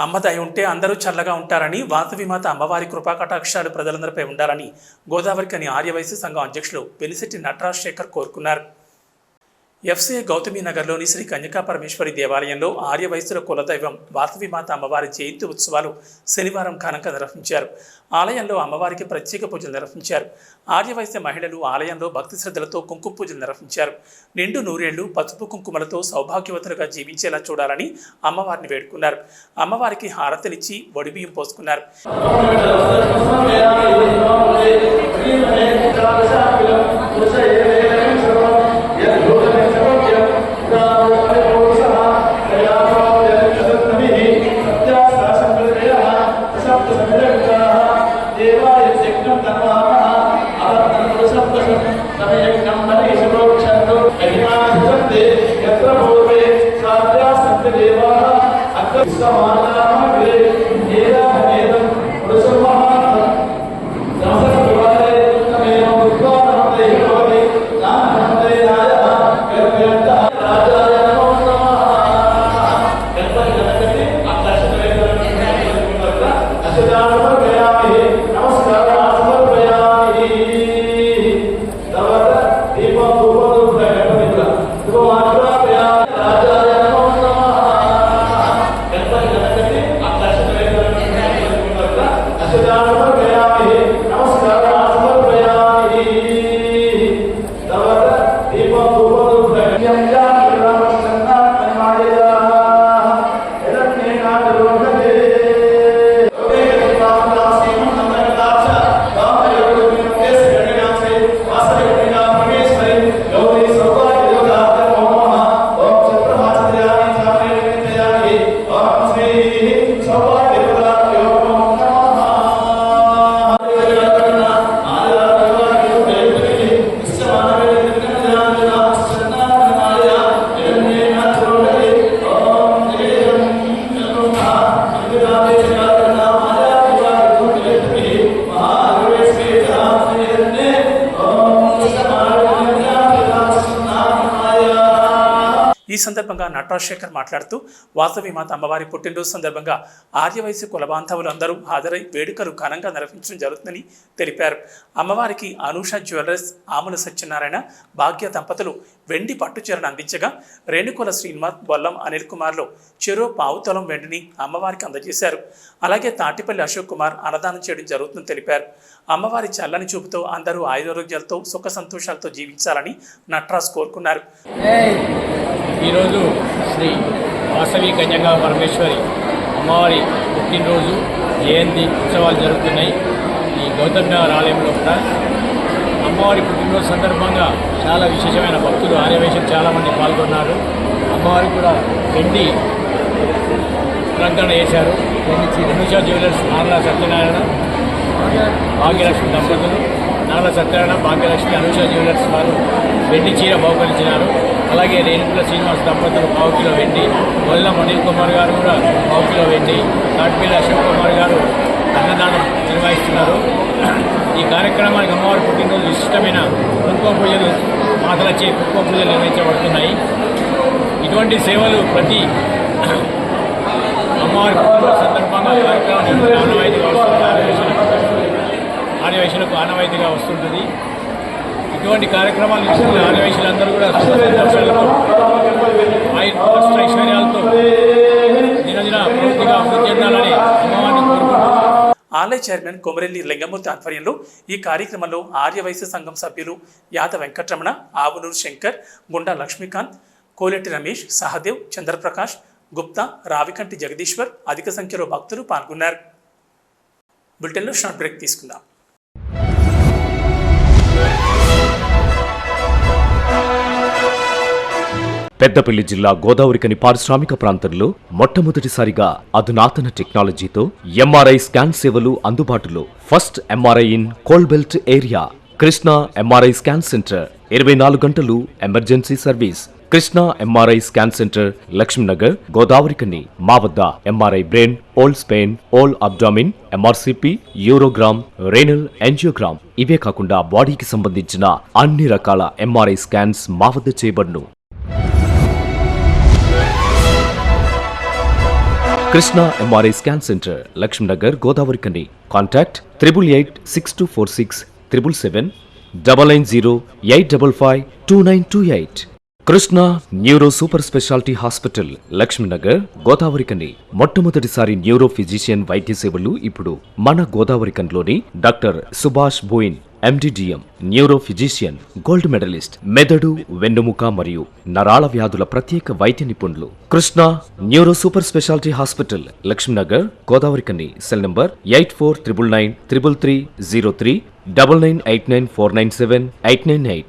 అమ్మ దయ ఉంటే అందరూ చల్లగా ఉంటారని, వాసవిమాత అమ్మవారి కృపాకటాక్షాలు ప్రజలందరిపై ఉండాలని గోదావరికని ఆర్యవైశ్య సంఘం అధ్యక్షులు వెలిశెట్టి నటరాజ్ శేఖర్ కోరుకున్నారు. ఎఫ్సీఏ గౌతమి నగర్లోని శ్రీ కన్యకా పరమేశ్వరి దేవాలయంలో ఆర్యవైశ్యుల కులదైవం వాసవిమాత అమ్మవారి జయంతి ఉత్సవాలు శనివారం ఘనంగా నిర్వహించారు. ఆలయంలో అమ్మవారికి ప్రత్యేక పూజలు నిర్వహించారు. ఆర్యవైశ్య మహిళలు ఆలయంలో భక్తి శ్రద్ధలతో కుంకుమ పూజలు నిర్వహించారు. నిండు నూరేళ్లు పసుపు కుంకుమలతో సౌభాగ్యవతులుగా జీవించేలా చూడాలని అమ్మవారిని వేడుకున్నారు. అమ్మవారికి హారతినిచ్చి వడిబియ్యం పోసుకున్నారు. ఈ సందర్భంగా నటరాజ్ శేఖర్ మాట్లాడుతూ వాసవిమాత అమ్మవారి పుట్టినరోజు సందర్భంగా ఆర్యవైశ్య కుల బాంధవులందరూ హాజరై వేడుకలు ఘనంగా నిర్వహించడం జరుగుతుందని తెలిపారు. అమ్మవారికి అనూష జ్యువెలర్స్, ఆముల సత్యనారాయణ, భాగ్య దంపతులు వెండి పట్టుచీరను అందించగా రేణుకుల శ్రీనివాస్, బొల్లం అనిల్ కుమార్లు చెరో పావుతొలం వెండిని అమ్మవారికి అందజేశారు. అలాగే తాటిపల్లి అశోక్ కుమార్ అన్నదానం చేయడం జరుగుతుందని తెలిపారు. అమ్మవారి చల్లని చూపుతో అందరూ ఆయురారోగ్యాలతో సుఖ సంతోషాలతో జీవించాలని నటరాజ్ కోరుకున్నారు. ఈరోజు శ్రీ వాసవి కన్యకా పరమేశ్వరి అమ్మవారి పుట్టినరోజు జయంతి ఉత్సవాలు జరుగుతున్నాయి. ఈ గౌతమి నగర్ ఆలయంలో కూడా అమ్మవారి పుట్టినరోజు సందర్భంగా చాలా విశేషమైన భక్తులు ఆర్యవైశ్యులు చాలామంది పాల్గొన్నారు. అమ్మవారికి కూడా వెండి అలంకరణ చేశారు. అనూష జ్యువెలర్స్, నార్ల సత్యనారాయణ, భాగ్యలక్ష్మి దంపతులు, నార్ల సత్యనారాయణ, భాగ్యలక్ష్మి, అనూష జ్యువెలర్స్ వారు వెండి చీర బహుకరించినారు. అలాగే రేణుకుల శ్రీనివాస్ దంపతులు పావు కిలో వెండి, బొల్లం అనిల్ కుమార్ గారు కూడా పావు కిలో వెండి, తాటిపల్లి అశోక్ కుమార్ గారు అన్నదానం నిర్వహిస్తున్నారు. ఈ కార్యక్రమానికి అమ్మవారి పుట్టినరోజు విశిష్టమైన కుంకుమ పూజలు, మాతలచే కుంకుమ పూజలు నిర్వహించబడుతున్నాయి. ఇటువంటి సేవలు ప్రతి అమ్మవారి పుట్టినరోజు సందర్భంగా కార్యక్రమాన్ని ఆర్యవైశ్యులకు ఆనవాయితీగా వస్తుంటుంది. ఇటువంటి కార్యక్రమాలు ఇస్తున్న ఆర్యవైశ్యులందరూ కూడా ఐశ్వర్యాలతో దినదిన పూర్తిగా అభివృద్ధి చెందాలని అమ్మవారిని కోరుకుంటున్నారు. ఆలయ చైర్మన్ కొమరెల్లి లింగమూర్తి ఆధ్వర్యంలో ఈ కార్యక్రమంలో ఆర్యవైశ్య సంఘం సభ్యులు యాద వెంకటరమణ, ఆవునూరు శంకర్, గుండా లక్ష్మీకాంత్, కోలెట్టి రమేష్, సహదేవ్, చంద్రప్రకాష్, గుప్తా, రావికంటి జగదీశ్వర్ అధిక సంఖ్యలో భక్తులు పాల్గొన్నారు. బులెటిన్లో షార్ట్ బ్రేక్ తీసుకుందాం. పెద్దపల్లి జిల్లా గోదావరికని పారిశ్రామిక ప్రాంతంలో మొట్టమొదటిసారిగా అధునాతన టెక్నాలజీతో ఎంఆర్ఐ స్కాన్ సేవలు అందుబాటులో. First MRI in coal belt area. Krishna MRI scan centre 24 గంటలు emergency service. Krishna MRI scan centre, Laxminagar, Godavarikhani. మా వద్ద MRI brain, whole spine, whole abdomen, MRCP, urogram, renal angiogram ఇవే కాకుండా బాడీకి సంబంధించిన అన్ని రకాల ఎంఆర్ఐ స్కాన్స్ మా వద్ద చేయబడును. Krishna MRI scan centre Lakshminagar Godavarikhani contact 8862467777 99085552928. Krishna neuro super speciality hospital Lakshminagar Godavarikhani మొట్టమొదటిసారి న్యూరో ఫిజిషియన్ వైద్య సేవలు ఇప్పుడు మన గోదావరి కన్లోని doctor Subhash Boyin MD DM neuro physician gold medallist మెదడు వెన్నుముక మరియు నరాల వ్యాధుల ప్రత్యేక వైద్య నిపుణులు Krishna neuro super speciality hospital Lakshminagar Godavarikhani cell number 8499933303 9989497898.